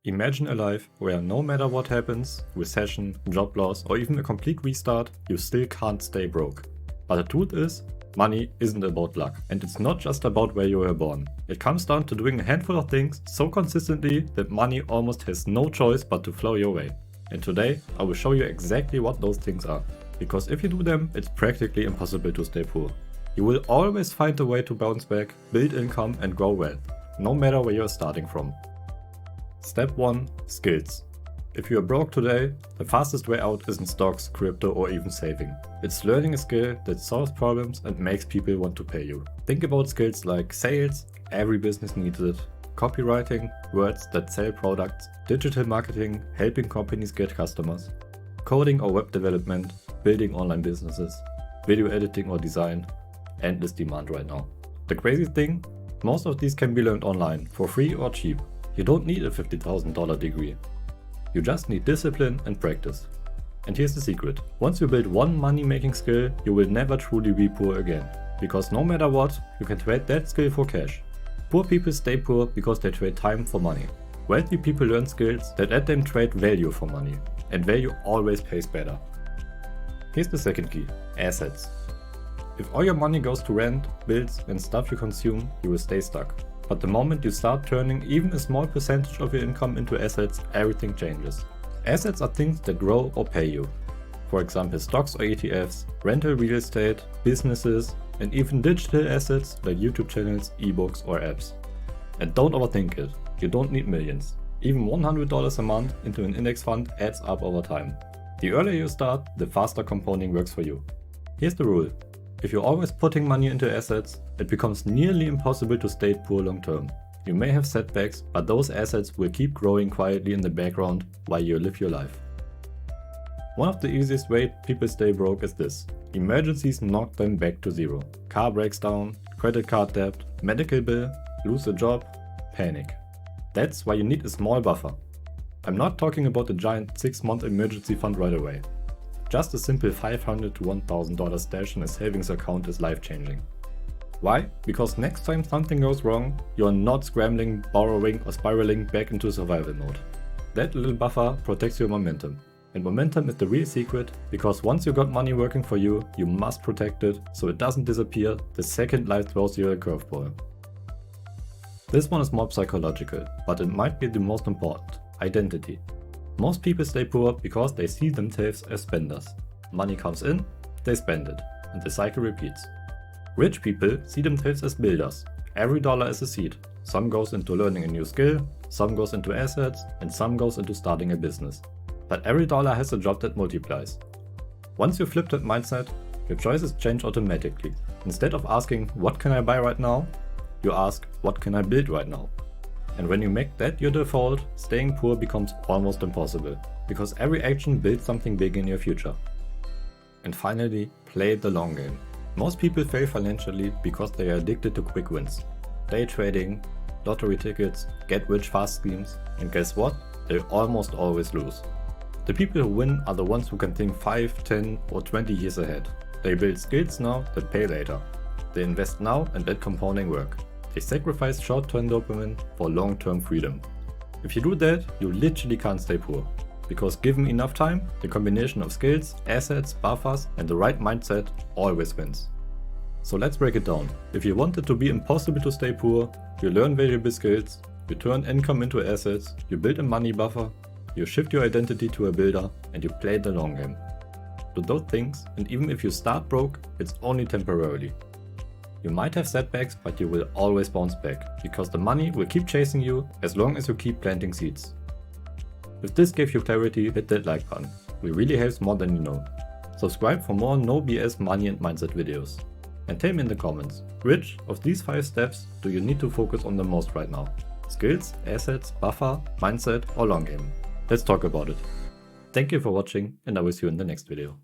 Imagine a life where no matter what happens, recession, job loss, or even a complete restart, you still can't stay broke. But the truth is, money isn't about luck, and it's not just about where you were born. It comes down to doing a handful of things so consistently that money almost has no choice but to flow your way. And today, I will show you exactly what those things are. Because if you do them, it's practically impossible to stay poor. You will always find a way to bounce back, build income, and grow wealth, no matter where you're starting from. Step 1. Skills. If you are broke today, the fastest way out isn't stocks, crypto, or even saving. It's learning a skill that solves problems and makes people want to pay you. Think about skills like sales, every business needs it, copywriting, words that sell products, digital marketing, helping companies get customers, coding or web development, building online businesses, video editing or design. Endless demand right now. The crazy thing, most of these can be learned online for free or cheap. You don't need a $50,000 degree. You just need discipline and practice. And here's the secret. Once you build one money-making skill, you will never truly be poor again. Because no matter what, you can trade that skill for cash. Poor people stay poor because they trade time for money. Wealthy people learn skills that let them trade value for money. And value always pays better. Here's the second key. Assets. If all your money goes to rent, bills, and stuff you consume, you will stay stuck. But the moment you start turning even a small percentage of your income into assets, everything changes. Assets are things that grow or pay you. For example, stocks or ETFs, rental real estate, businesses, and even digital assets like YouTube channels, ebooks, or apps. And don't overthink it. You don't need millions. Even $100 a month into an index fund adds up over time. The earlier you start, the faster compounding works for you. Here's the rule. If you're always putting money into assets, it becomes nearly impossible to stay poor long term. You may have setbacks, but those assets will keep growing quietly in the background while you live your life. One of the easiest ways people stay broke is this. Emergencies knock them back to zero. Car breaks down, credit card debt, medical bill, lose a job, panic. That's why you need a small buffer. I'm not talking about a giant 6-month emergency fund right away. Just a simple $500 to $1,000 stash in a savings account is life-changing. Why? Because next time something goes wrong, you're not scrambling, borrowing, or spiraling back into survival mode. That little buffer protects your momentum. And momentum is the real secret, because once you got money working for you, you must protect it so it doesn't disappear the second life throws you a curveball. This one is more psychological, but it might be the most important. Identity. Most people stay poor because they see themselves as spenders. Money comes in, they spend it, and the cycle repeats. Rich people see themselves as builders. Every dollar is a seed. Some goes into learning a new skill, some goes into assets, and some goes into starting a business. But every dollar has a job that multiplies. Once you flip that mindset, your choices change automatically. Instead of asking, what can I buy right now? You ask, what can I build right now? And when you make that your default, staying poor becomes almost impossible, because every action builds something big in your future. And finally, play the long game. Most people fail financially because they are addicted to quick wins. Day trading, lottery tickets, get rich fast schemes, and guess what? They almost always lose. The people who win are the ones who can think 5, 10 or 20 years ahead. They build skills now that pay later. They invest now and let compounding work. They sacrifice short-term dopamine for long-term freedom. If you do that, you literally can't stay poor. Because given enough time, the combination of skills, assets, buffers, and the right mindset always wins. So let's break it down. If you want it to be impossible to stay poor, you learn valuable skills, you turn income into assets, you build a money buffer, you shift your identity to a builder, and you play the long game. Do those things, and even if you start broke, it's only temporarily. You might have setbacks, but you will always bounce back, because the money will keep chasing you as long as you keep planting seeds. If this gave you clarity, hit that like button. It really helps more than you know. Subscribe for more no BS money and mindset videos. And tell me in the comments, which of these 5 steps do you need to focus on the most right now? Skills, assets, buffer, mindset, or long game? Let's talk about it. Thank you for watching, and I will see you in the next video.